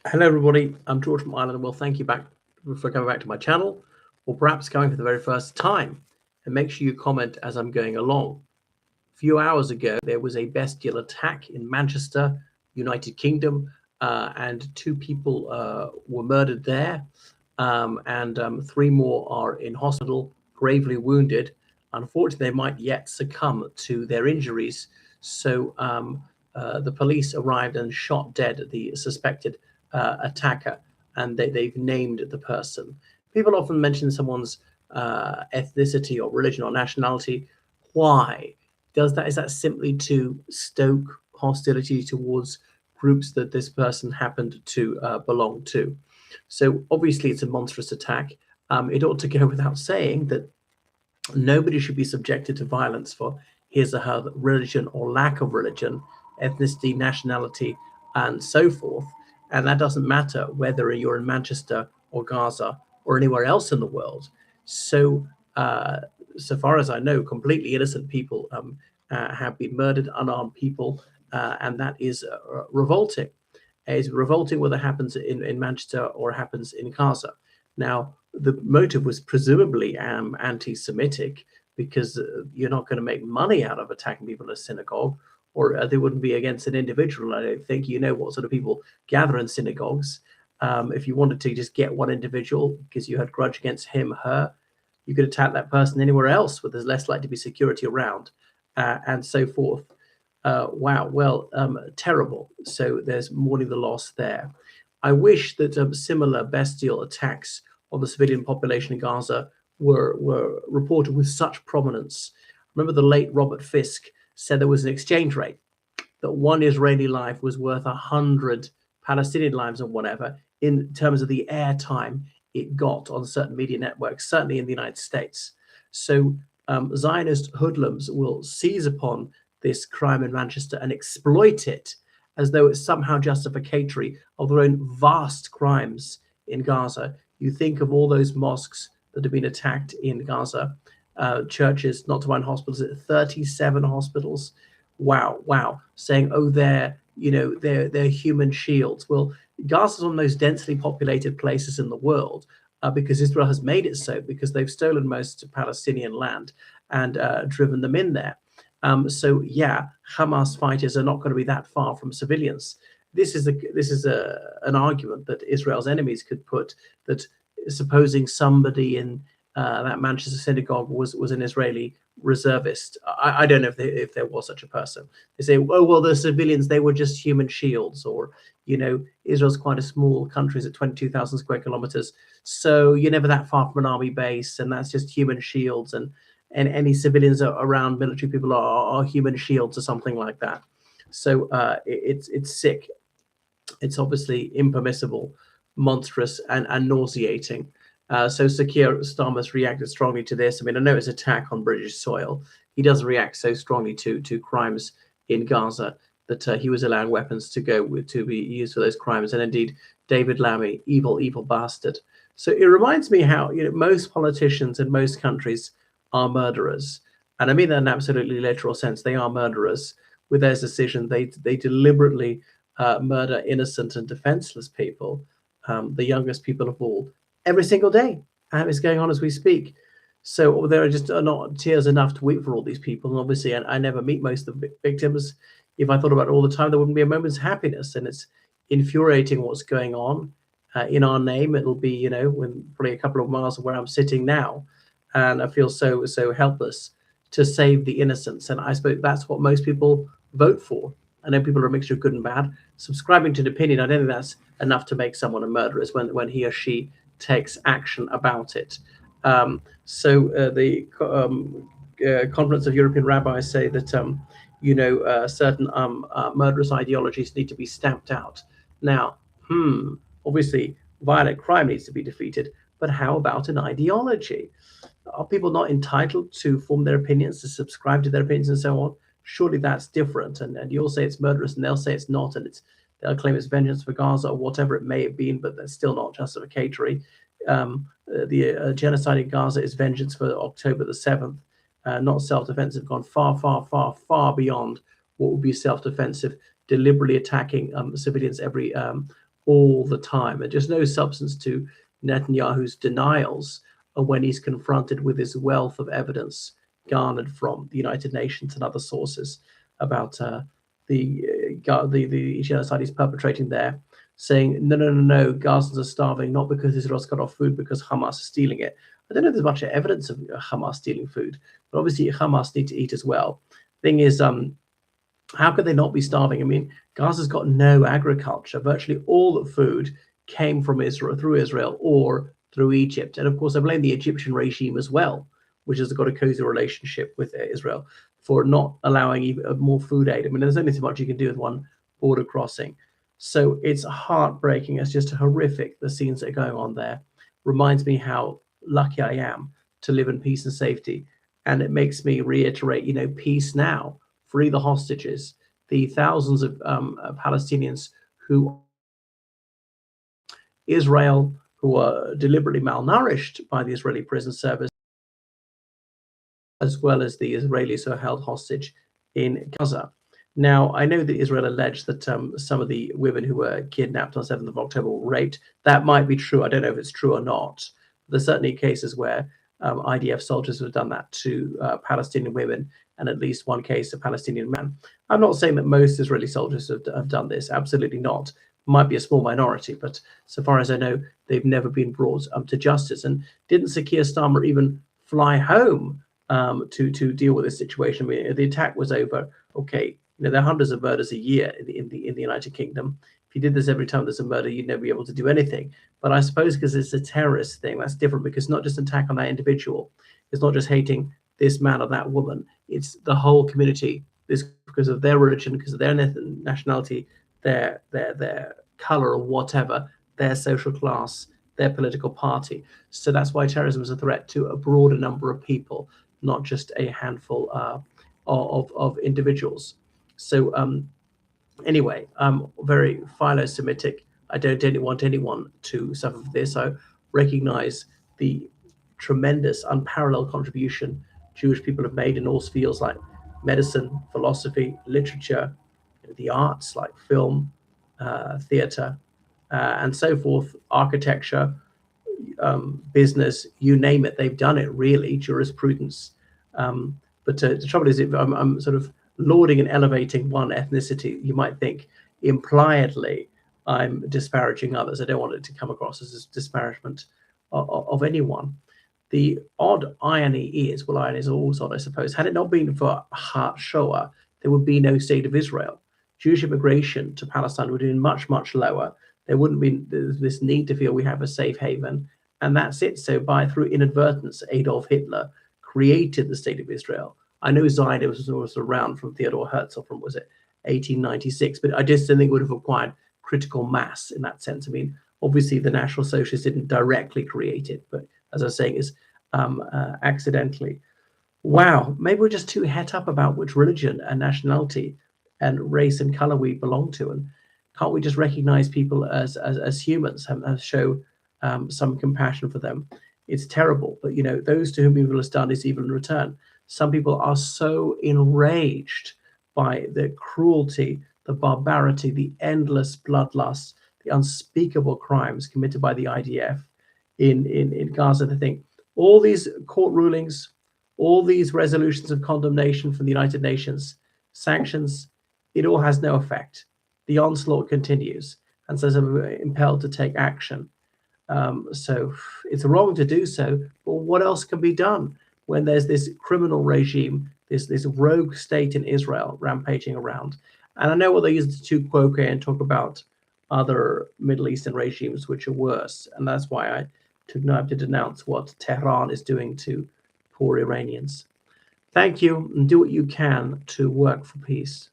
Hello, everybody. I'm George from Ireland. Well, thank you for coming back to my channel, or perhaps coming for the very first time. And make sure you comment as I'm going along. A few hours ago, there was a bestial attack in Manchester, United Kingdom, and two people were murdered there, and three more are in hospital, gravely wounded. Unfortunately, they might yet succumb to their injuries. So the police arrived and shot dead the suspected attacker, and they've named the person. People often mention someone's ethnicity or religion or nationality. Why? Is that simply to stoke hostility towards groups that this person happened to belong to? So obviously, it's a monstrous attack. It ought to go without saying that nobody should be subjected to violence for his or her religion or lack of religion, ethnicity, nationality, and so forth. And that doesn't matter whether you're in Manchester or Gaza or anywhere else in the world. So, uh, so far as I know, completely innocent people have been murdered, unarmed people, and that is revolting. It's revolting whether it happens in Manchester or happens in Gaza. Now, the motive was presumably anti-Semitic because you're not going to make money out of attacking people in a synagogue, or they wouldn't be against an individual. I don't think you know what sort of people gather in synagogues. If you wanted to just get one individual because you had grudge against him, her, you could attack that person anywhere else where there's less likely to be security around, and so forth. Wow, well, terrible. So there's mourning the loss there. I wish that similar bestial attacks on the civilian population in Gaza were reported with such prominence. Remember, the late Robert Fisk said there was an exchange rate, that one Israeli life was worth 100 Palestinian lives or whatever, in terms of the airtime it got on certain media networks, certainly in the United States. So Zionist hoodlums will seize upon this crime in Manchester and exploit it as though it's somehow justificatory of their own vast crimes in Gaza. You think of all those mosques that have been attacked in Gaza, churches, not to mind hospitals, 37 hospitals. Wow, wow. Saying, oh, they're human shields. Well, Gaza is one of the most densely populated places in the world because Israel has made it so, because they've stolen most Palestinian land and driven them in there. So yeah, Hamas fighters are not going to be that far from civilians. An argument that Israel's enemies could put, that supposing somebody in that Manchester synagogue was an Israeli reservist. I don't know if there was such a person. They say, oh well, the civilians, they were just human shields, or Israel's quite a small country, it's at 22,000 square kilometers, so you're never that far from an army base, and that's just human shields, and any civilians around military people are human shields or something like that. So it's sick. It's obviously impermissible, monstrous, and nauseating. So Sakir Starmer's reacted strongly to this. I mean, I know it's an attack on British soil. He doesn't react so strongly to crimes in Gaza that he was allowing weapons to be used for those crimes. And indeed, David Lammy, evil bastard. So it reminds me how most politicians in most countries are murderers, and I mean that in absolutely literal sense. They are murderers with their decision. They deliberately murder innocent and defenseless people, the youngest people of all, every single day. And it's going on as we speak. So there are just not tears enough to weep for all these people. And obviously, I never meet most of the victims. If I thought about it all the time, there wouldn't be a moment's happiness. And it's infuriating what's going on in our name. It'll be, when probably a couple of miles from where I'm sitting now. And I feel so helpless to save the innocents. And I suppose that's what most people vote for. I know people are a mixture of good and bad. Subscribing to an opinion, I don't think that's enough to make someone a murderer, when he or she takes action about it. The Conference of European Rabbis say that certain murderous ideologies need to be stamped out. Now, obviously, violent crime needs to be defeated, but how about an ideology? Are people not entitled to form their opinions, to subscribe to their opinions, and so on? Surely that's different. And you'll say it's murderous, and they'll say it's not, and they'll claim it's vengeance for Gaza or whatever it may have been, but that's still not justificatory. The genocide in Gaza is vengeance for October the 7th, not self-defensive, gone far beyond what would be self-defensive, deliberately attacking civilians every all the time. And just no substance to Netanyahu's denials when he's confronted with this wealth of evidence garnered from the United Nations and other sources about the genocide he's perpetrating there, saying, no, Gazans are starving, not because Israel's cut off food, because Hamas is stealing it. I don't know if there's much evidence of Hamas stealing food, but obviously Hamas need to eat as well. Thing is, how could they not be starving? I mean, Gaza's got no agriculture. Virtually all the food came from Israel, through Israel, or through Egypt. And of course, I blame the Egyptian regime as well, which has got a cozy relationship with Israel, for not allowing even more food aid. I mean, there's only so much you can do with one border crossing. So it's heartbreaking. It's just horrific, the scenes that are going on there. Reminds me how lucky I am to live in peace and safety. And it makes me reiterate, peace now. Free the hostages, the thousands of Palestinians who Israel, who are deliberately malnourished by the Israeli prison service, as well as the Israelis who are held hostage in Gaza. Now, I know that Israel alleged that some of the women who were kidnapped on 7th of October were raped. That might be true. I don't know if it's true or not. There's certainly cases where IDF soldiers have done that to Palestinian women, and at least one case, a Palestinian man. I'm not saying that most Israeli soldiers have done this. Absolutely not. Might be a small minority, but so far as I know, they've never been brought to justice. And didn't Sakir Starmer even fly home to deal with this situation? I mean, the attack was over. Okay, there are hundreds of murders a year in the United Kingdom. If you did this every time there's a murder, you'd never be able to do anything. But I suppose because it's a terrorist thing, that's different, because it's not just an attack on that individual. It's not just hating this man or that woman. It's the whole community. This because of their religion, because of their nationality, their color or whatever, their social class, their political party. So that's why terrorism is a threat to a broader number of people, not just a handful of individuals. So anyway, I'm very philo-Semitic. I don't want anyone to suffer for this. I recognize the tremendous, unparalleled contribution Jewish people have made in all fields like medicine, philosophy, literature, the arts like film, theater, and so forth, architecture, business, you name it, they've done it, really, jurisprudence. But the trouble is, if I'm sort of lauding and elevating one ethnicity, you might think impliedly I'm disparaging others. I don't want it to come across as a disparagement of anyone. The odd irony is, well, irony is always odd, I suppose. Had it not been for Shoah, there would be no state of Israel. Jewish immigration to Palestine would have been much, much lower. There wouldn't be this need to feel we have a safe haven. And that's it. So through inadvertence, Adolf Hitler created the state of Israel. I know Zionism was around from Theodor Herzl from, was it 1896, but I just don't think it would have acquired critical mass in that sense. I mean, obviously the National Socialists didn't directly create it, but as I was saying, is accidentally. Wow, maybe we're just too het up about which religion and nationality and race and color we belong to, and can't we just recognize people as humans and show some compassion for them? It's terrible, but those to whom evil is done is evil in return. Some people are so enraged by the cruelty, the barbarity, the endless bloodlust, the unspeakable crimes committed by the IDF in Gaza. They think all these court rulings, all these resolutions of condemnation from the United Nations, sanctions, it all has no effect. The onslaught continues, and so I'm impelled to take action. So it's wrong to do so, but what else can be done when there's this criminal regime, this rogue state in Israel rampaging around? And I know what they use to quote and talk about other Middle Eastern regimes which are worse, and that's why I took time to denounce what Tehran is doing to poor Iranians. Thank you, and do what you can to work for peace.